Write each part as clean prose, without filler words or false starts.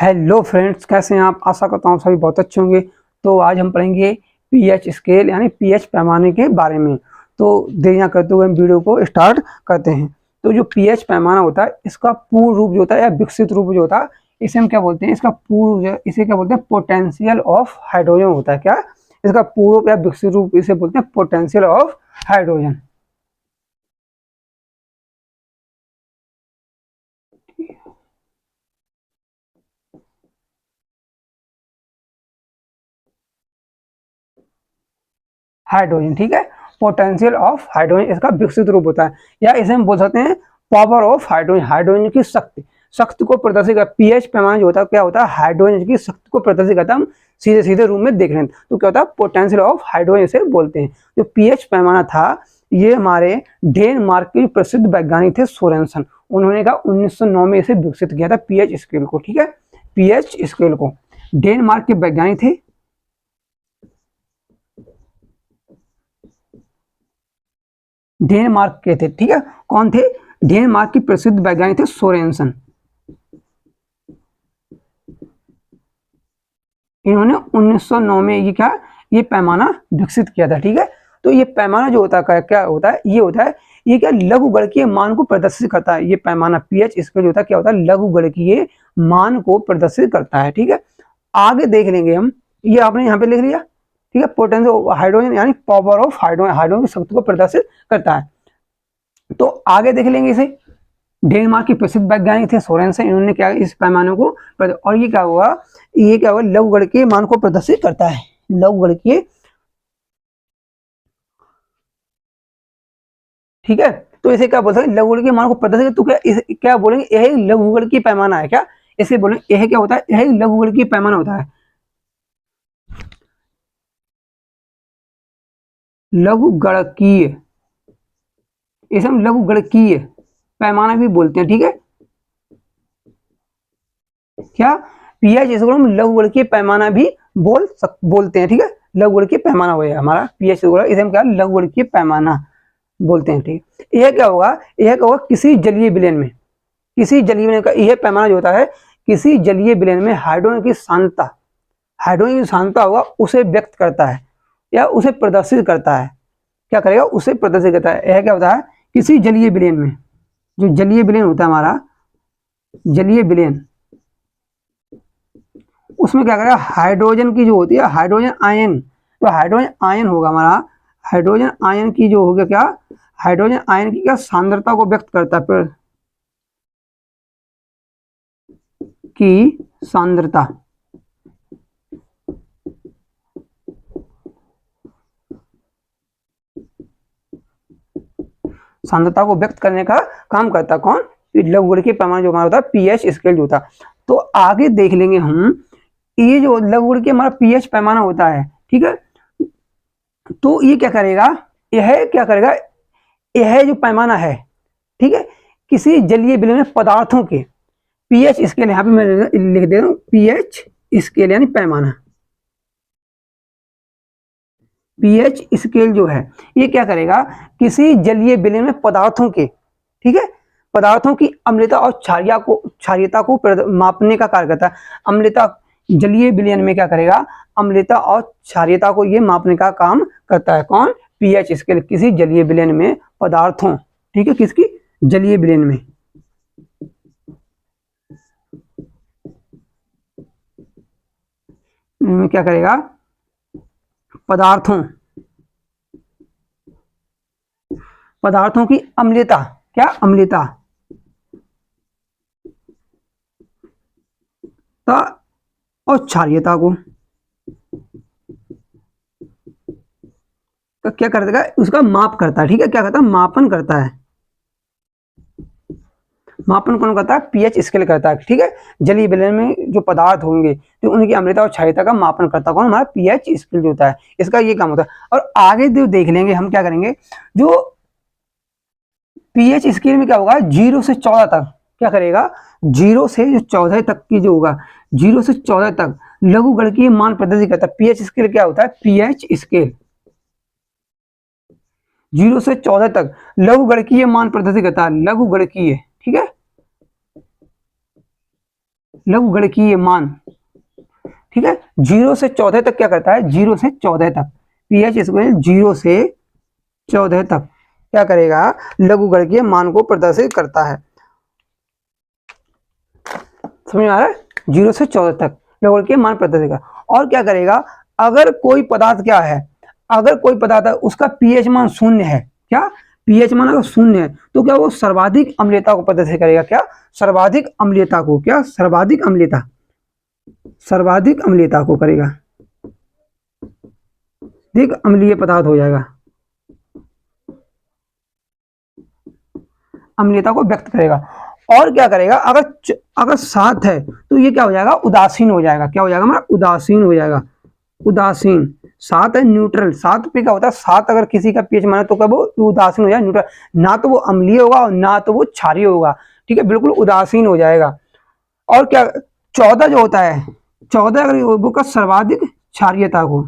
Hello friends, कैसे हैं आप। आशा करता हूँ सभी बहुत अच्छे होंगे। तो आज हम पढ़ेंगे पीएच स्केल यानी पीएच पैमाने के बारे में। तो देर ना करते हुए हम वीडियो को स्टार्ट करते हैं। तो जो पीएच पैमाना होता है, इसका पूर्ण रूप जो होता है या विकसित रूप जो होता है, इसे हम क्या बोलते हैं, इसका पूर्ण इसे क्या बोलते हैं, पोटेंशियल ऑफ हाइड्रोजन होता है। क्या इसका पूर्ण रूप या विकसित रूप, इसे बोलते हैं पोटेंशियल ऑफ हाइड्रोजन। हाइड्रोजन, ठीक है। पोटेंशियल ऑफ हाइड्रोजन इसका विकसित रूप होता है, या इसे हम बोल सकते हैं पावर ऑफ हाइड्रोजन। हाइड्रोजन की शक्ति, शक्ति को प्रदर्शित कर पीएच पैमाना जो होता है, क्या होता है, हाइड्रोजन की शक्ति को प्रदर्शित करता है। हम सीधे सीधे रूप में देख रहे हैं तो क्या होता है, पोटेंशियल ऑफ हाइड्रोजन इसे बोलते हैं। जो पीएच पैमाना था, ये हमारे डेनमार्क के प्रसिद्ध वैज्ञानिक थे सोरेनसन। उन्होंने कहा 1909 में इसे विकसित किया था पीएच स्केल को, ठीक है। पीएच स्केल को डेनमार्क के वैज्ञानिक थे, डेनमार्क के थे, ठीक है। कौन थे? डेनमार्क की प्रसिद्ध वैज्ञानिक थे सोरेनसन। इन्होंने 1909 में ये पैमाना विकसित किया था, ठीक है। तो ये पैमाना जो होता है, क्या होता है, ये होता है, ये क्या लघुगणकीय मान को प्रदर्शित करता है। ये पैमाना पीएच स्केल होता है, क्या होता है, लघुगणकीय मान को प्रदर्शित करता है, ठीक है। आगे देख लेंगे हम, ये आपने यहाँ पे लिख लिया, ठीक है। पोटेंशियल हाइड्रोजन यानी पावर ऑफ हाइड्रोजन, हाइड्रोजन की शक्ति को प्रदर्शित करता है। तो आगे देख लेंगे इसे। डेनमार्क के प्रसिद्ध वैज्ञानिक थे सोरेनसन, इन्होंने क्या इस पैमाने को और ये क्या हुआ, लघुगणकीय मान को प्रदर्शित करता है। लघुगणकीय, ठीक है। तो इसे क्या बोल सकते हैं, लघुगणकीय मान को प्रदर्शित। तो क्या बोलेंगे, यह लघुगणकीय पैमाना है। क्या इसे बोलेंगे, यह क्या होता है, यह लघुगणकीय पैमाना होता है। लघुगणकीय, इसे हम लघुगणकीय पैमाना भी बोलते हैं, ठीक है। क्या पीएच इसको हम लघुगणकीय पैमाना भी बोलते हैं, ठीक है। लघुगणकीय पैमाना हो हमारा पीएच, इसे हम क्या लघुगणकीय पैमाना बोलते हैं, ठीक है। यह क्या होगा, किसी जलीय विलयन में, किसी जलीय विलयन का यह पैमाना जो होता है, किसी जलीय विलयन में हाइड्रोजन की सांद्रता, हाइड्रोजन की सांद्रता होगा, उसे व्यक्त करता है या उसे प्रदर्शित करता है। क्या करेगा, उसे प्रदर्शित करता है। यह क्या होता है, किसी जलीय विलयन में, जो जलीय विलयन होता है हमारा, जलीय विलयन, उसमें क्या करेगा, हाइड्रोजन की जो होती है हाइड्रोजन आयन, तो हाइड्रोजन आयन होगा हमारा, हाइड्रोजन आयन की जो होगा, क्या हाइड्रोजन आयन की क्या सांद्रता को व्यक्त करता है, की सांद्रता, सांद्रता को व्यक्त करने का काम करता कौन, लघुगणकीय पैमाना जो हमारा होता है पीएच स्केल जो होता है। तो आगे देख लेंगे हम, ये जो लघुगणकीय हमारा पीएच पैमाना होता है, ठीक है। तो ये क्या करेगा, यह जो पैमाना है, ठीक है, किसी जलीय विलयन में पदार्थों के पीएच स्केल, यहाँ पे मैं लिख दे रहा हूँ पीएच स्केल यानी पैमाना। पीएच स्केल जो है, ये क्या करेगा, किसी जलीय विलयन में पदार्थों के, ठीक है, पदार्थों की अम्लता और क्षारीयता को मापने का कार्य करता है। अम्लता, जलीय विलयन में क्या करेगा, अम्लता और क्षारीयता को ये मापने का काम करता है कौन, पीएच स्केल, किसी जलीय विलयन में पदार्थों, ठीक है, किसकी जलीय विलयन में क्या करेगा, पदार्थों, पदार्थों की अम्लता, क्या अम्लता और क्षारीयता को तो क्या कर देगा, उसका माप करता है, ठीक है। क्या करता है, मापन करता है। मापन कौन करता है, पीएच स्केल करता है, ठीक है। जलीय विलयन में जो पदार्थ होंगे, तो उनकी अम्लता और क्षारीयता का मापन करता कौन, हमारा पीएच स्केल जो होता है, इसका ये काम होता है। और आगे जो देख लेंगे हम, क्या करेंगे, जो पीएच स्केल में क्या होगा, 0 से 14 तक क्या करेगा, 0 से जो 14 तक की जो होगा, 0 से 14 तक लघुगणकीय मान प्रदर्शित करता है। पीएच स्केल क्या होता है, पीएच स्केल 0 से 14 तक लघुगणकीय मान प्रदर्शित करता है, लघुगणकीय, ठीक है। लघुगणकीय मान, ठीक है, 0 से 14 तक क्या करता है, 0 से 14 तक पीएच स्केल 0 से 14 तक क्या करेगा, लघुगणकीय मान को प्रदर्शित करता है। समझ में आ रहा है, 0 से 14 तक लघुगणकीय मान प्रदर्शित करेगा। और क्या करेगा, अगर कोई पदार्थ क्या है, अगर कोई पदार्थ है उसका पीएच मान शून्य है, क्या पीएच मान अगर शून्य है तो क्या वो सर्वाधिक अम्लीयता को प्रदर्शित करेगा, क्या सर्वाधिक अम्लीयता को, क्या सर्वाधिक अम्लीयता, सर्वाधिक अम्लीयता को करेगा, अधिक अम्लीय पदार्थ हो जाएगा, अम्लीयता को व्यक्त करेगा। और क्या करेगा, अगर 7 है तो ये क्या हो जाएगा, उदासीन हो जाएगा, क्या हो जाएगा हमारा, उदासीन हो जाएगा, उदासीन। 7 है न्यूट्रल, 7 पे क्या होता है, 7 अगर किसी का पीएच माने तो क्या वो उदासीन हो जाएगा, न्यूट्रल, ना तो वो अम्लीय होगा और ना तो वो क्षारीय होगा, ठीक है, बिल्कुल उदासीन हो जाएगा। और क्या 14 जो होता है, 14 अगर वो का सर्वाधिक क्षारीयता को,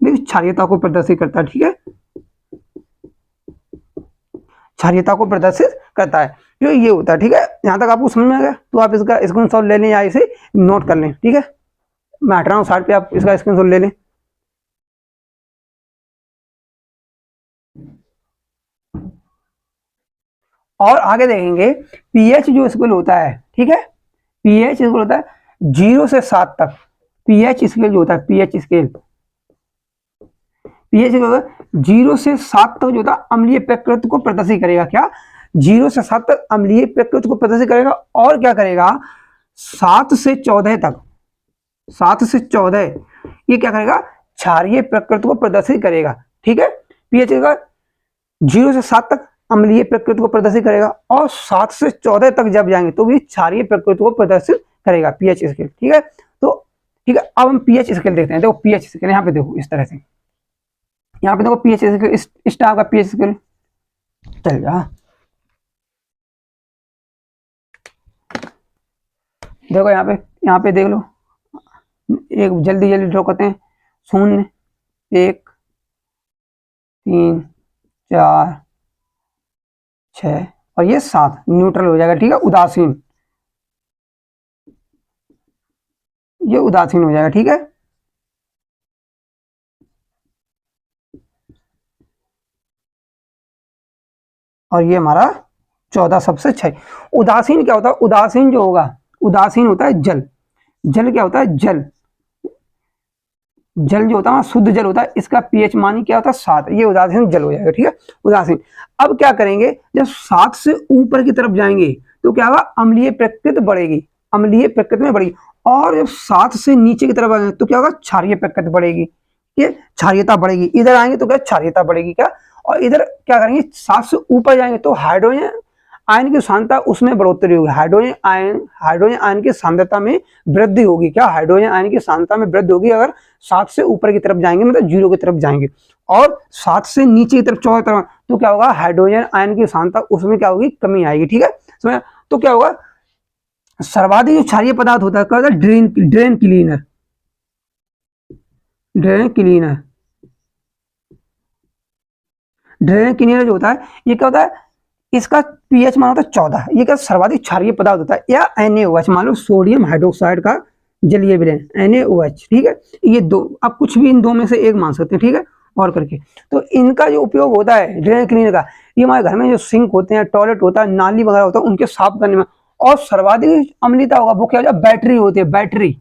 क्षारीयता को प्रदर्शित करता है, ठीक है, क्षारीयता को प्रदर्शित करता है, जो ये होता है, ठीक है। यहाँ तक आपको समझ में आ गया, तो आप इसका स्क्रीनशॉट ले लें या इसे नोट कर लें, ठीक है। मैं हट रहा हूँ साइड पे, आप इसका स्क्रीनशॉट ले लें। और आगे देखेंगे पीएच जो स्केल होता है, ठीक है, पीएच स्केल होता है 0 से 7 तक, पीएच स्केल जो होता है, पीएच स्केल, पीएच स्केल 0 से 7 तक जो होता है अम्लीय प्रकृति को प्रदर्शित करेगा, क्या 0 से 7 तक अम्लीय प्रकृति को प्रदर्शित करेगा। और क्या करेगा 7 से 14 तक, 7 से 14 ये क्या करेगा, क्षारीय प्रकृति को प्रदर्शित करेगा, ठीक है। पीएच का 0 से 7 तक अम्लीय प्रकृति को प्रदर्शित करेगा और 7 से 14 तक जब जाएंगे तो भी क्षारीय प्रकृति को प्रदर्शित करेगा पीएच स्केल, ठीक है। तो ठीक है, अब हम पीएच स्केल देखते हैं। देखो पीएच स्केल यहाँ पे देखो इस तरह से, यहाँ पे देखो पीएच स्केल, इस टाइप का पीएच स्केल चल जा। देखो यहाँ पे देख लो, एक जल्दी जल्दी ड्रॉ करते हैं, 0 1 3 4 6 और ये 7 न्यूट्रल हो जाएगा, ठीक है, उदासीन, ये उदासीन हो जाएगा, ठीक है। और ये हमारा 14 सबसे 6। उदासीन क्या होता है, उदासीन जो होगा, उदासीन होता है जल, जल क्या होता है, जल, जल जो होता है शुद्ध जल होता है, इसका पीएच मान क्या होता है 7, ये उदासीन जल हो जाएगा, ठीक है, उदासीन। अब क्या करेंगे, जब 7 से ऊपर की तरफ जाएंगे तो क्या होगा, अम्लीय प्रकृति बढ़ेगी, अम्लीय प्रकृति में बढ़ेगी। और जब 7 से नीचे की तरफ आएंगे तो क्या होगा, क्षारीय प्रकृति बढ़ेगी, ये क्षारीयता बढ़ेगी। इधर आएंगे तो क्या क्षारीयता बढ़ेगी, क्या, और इधर क्या करेंगे 7 से ऊपर जाएंगे तो हाइड्रोजन आयन की सांद्रता उसमें बढ़ोतरी होगी, हाइड्रोजन आयन की सांद्रता में वृद्धि होगी, क्या हाइड्रोजन आयन की सांद्रता में वृद्धि होगी अगर 7 से ऊपर की तरफ जाएंगे, मतलब 0 की तरफ जाएंगे। और 7 से नीचे की तरफ 14 तरफ तो क्या होगा, हाइड्रोजन आयन की सांद्रता उसमें क्या होगी, कमी आएगी, ठीक है, समझ। तो क्या होगा, सर्वाधिक जो क्षारीय पदार्थ होता है क्या होता है, drain cleaner, drain cleaner, drain cleaner जो होता है ये क्या होता है, इसका पीएच मान होता है 14, ये क्या सर्वाधिक क्षारीय पदार्थ होता है, या NaOH, मान लो सोडियम हाइड्रोक्साइड का जलीय विलयन NaOH, ठीक है, ये दो, आप कुछ भी इन दो में से एक मान सकते हैं, ठीक है, और करके। तो इनका जो उपयोग होता है ड्रेन क्लीनर का, ये हमारे घर में जो सिंक होते हैं, टॉयलेट होता है, नाली वगैरह होता है, उनके साफ करने में। और सर्वाधिक अम्लीयता होगा वो क्या हो जाए, बैटरी होती है, बैटरी,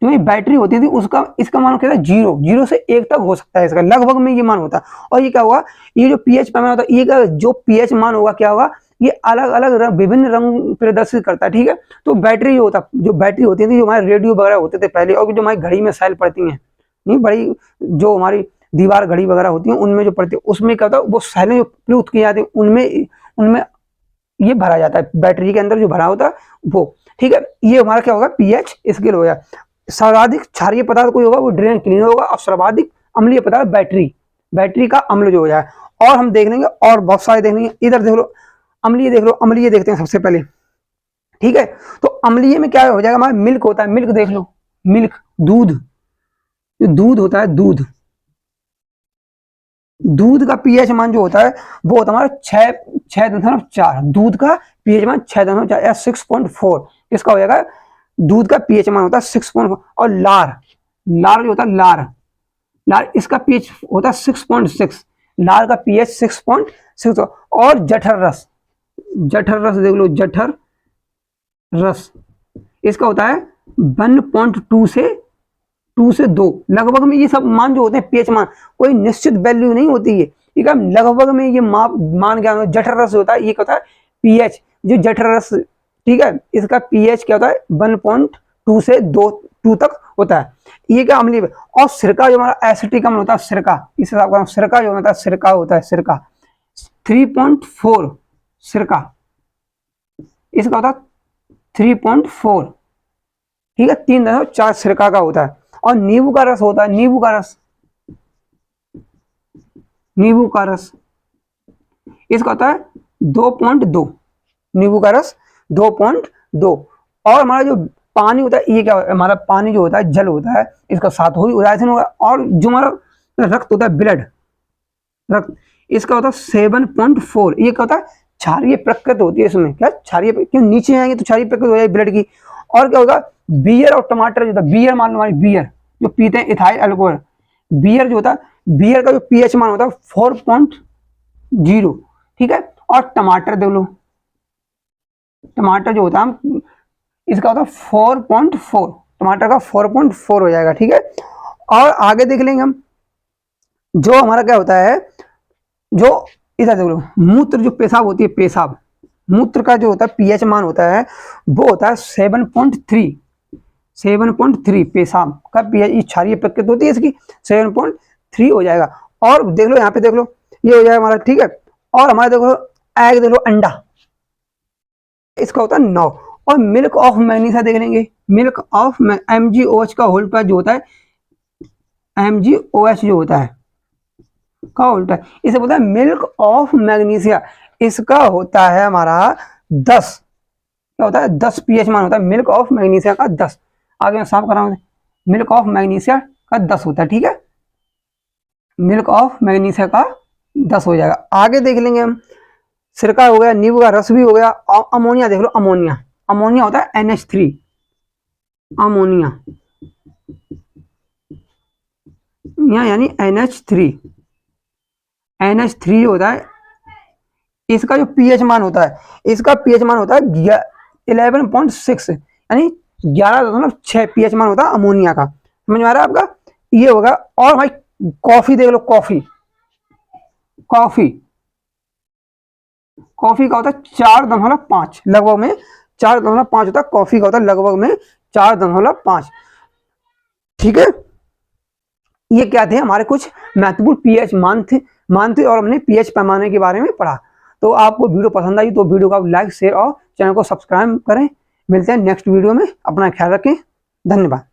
जो बैटरी होती थी उसका, इसका मान क्या था 0 से 1 तक हो सकता है, इसका लगभग में ये मान होता है। और ये क्या होगा, ये जो पीएच पैमाना होता है, ये जो पीएच मान होगा क्या होगा, ये अलग अलग विभिन्न रंग प्रदर्शित करता है, ठीक है। तो बैटरी जो होता, जो बैटरी होती थी, जो हमारे रेडियो वगैरह होते थे पहले, और जो हमारी घड़ी में सेल पड़ती है, नहीं बड़ी जो हमारी दीवार घड़ी वगैरह होती है उनमें जो पड़ती है, उसमें क्या होता है, वो सेलें जो प्लूथ की जाती है उनमें उनमें ये भरा जाता है, बैटरी के अंदर जो भरा होता है वो, ठीक है। ये हमारा क्या होगा, पीएच स्केल हो गया। सर्वाधिक क्षारीय पदार्थ कोई होगा वो ड्रेन क्लीनर होगा, और सर्वाधिक अम्लीय पदार्थ बैटरी, बैटरी का अम्ल जो हो जाए। और हम देख लेंगे और बहुत सारे देख लेंगे, इधर देख लो अम्लीय, देख लो अम्लीय देखते हैं सबसे पहले, ठीक है। तो अम्लीय में क्या हो जाएगा, हमारा मिल्क होता है, मिल्क देख लो, मिल्क दूध, जो दूध होता है, दूध, दूध का पीएच मान जो होता है वो होता है हमारा 6.4। दूध का पीएच मान 6.4 या 6.4। इसका हो जाएगा, दूध का पीएच मान होता है 6.4। और लार, लार जो होता है लार, लार इसका पीएच होता है 6.6। लार का पीएच 6.6। और जठर रस, जठर रस देख लो, जठर रस इसका होता है 1.2 से 2 लगभग में। ये सब मान जो होते हैं पीएच मान, कोई निश्चित वैल्यू नहीं होती है, ठीक है, लगभग में ये मान क्या जठर रस होता है, ये क्या होता है पीएच, जो जठर रस, ठीक है, इसका पीएच क्या होता है 1.2 से 2 तक होता है। ये क्या अम्लीय। और सिरका जो हमारा एसिटिक अम्ल होता है, सिरका, इस हिसाब का सिरका जो होता है, सिरका होता है, सिरका 3.4। सिरका इसका होता है 3.4, ठीक है, 3.4 सिरका का होता है। और नींबू का रस होता है, नींबू का रस, नींबू का रस इसका होता है 2.2। नींबू का रस 2.2। और हमारा जो पानी होता है, ये क्या हमारा पानी जो होता है जल होता है, इसका 7 उदासीन होगा। और जो हमारा रक्त होता है ब्लड, रक्त इसका होता है 7.4। ये क्या होता है क्षारीय प्रकृति होती है इसमें। क्या क्षारीय, क्यों नीचे आएंगे तो क्षारीय प्रकृति हो जाएगी ब्लड की। और क्या होगा बियर और टमाटर जो होता है, बियर मान लो हमारी बियर जो पीते हैं इथाइल अल्कोहल, बियर जो होता है, बियर का जो पीएच मान होता है 4.0, ठीक है। और टमाटर देख लो, टमाटर जो होता है इसका होता है 4.4, टमाटर का 4.4 हो जाएगा, ठीक है। और आगे देख लेंगे हम, जो हमारा क्या होता है, जो इधर देख लो मूत्र, जो पेशाब होती है, पेशाब, मूत्र का जो होता है पीएच मान होता है वो होता है 7.3। 7.3 पेशाब का पीएच, क्षारीय प्रकृति होती है इसकी, 7.3 हो जाएगा। और देख लो यहाँ पे देख लो, ये हो जाएगा हमारा, ठीक है। और हमारा देखो एग देख लो, अंडा, इसका होता है 9। और मिल्क ऑफ मैग्नीशिया देख लेंगे, मिल्क ऑफ MgOH का होल पर जो होता है, MgOH जो होता है का उल्टा, इसे बोलता है मिल्क ऑफ मैग्नीशिया। इसका होता है हमारा 10, क्या होता है 10 पीएच मान होता है मिल्क ऑफ मैग्नीशिया का 10। आगे मैं साफ कर रहा हूँ, मिल्क ऑफ मैग्नीशिया का 10 होता है, ठीक है, मिल्क ऑफ मैग्नीशिया का 10 हो जाएगा। आगे देख लेंगे हम, सिरका हो गया, नींबू का रस भी हो गया। और अमोनिया देख लो, अमोनिया, अमोनिया होता है NH3, अमोनिया यानी NH3, NH3 होता है, इसका जो पीएच मान होता है, इसका पीएच मान होता है 11.6 यानी 11.6 पीएच मान होता है अमोनिया का। समझ में आ रहा है आपका, ये होगा। और भाई कॉफी देख लो, कॉफी, कॉफी, कॉफी का होता है 4.5 लगभग में, 4.5 होता है कॉफी का, होता है लगभग में 4.5, ठीक है। ये क्या थे हमारे कुछ महत्वपूर्ण पीएच मान थे और हमने पीएच पैमाने के बारे में पढ़ा। तो आपको वीडियो पसंद आई तो वीडियो को लाइक शेयर और चैनल को सब्सक्राइब करें। मिलते हैं नेक्स्ट वीडियो में, अपना ख्याल रखें, धन्यवाद।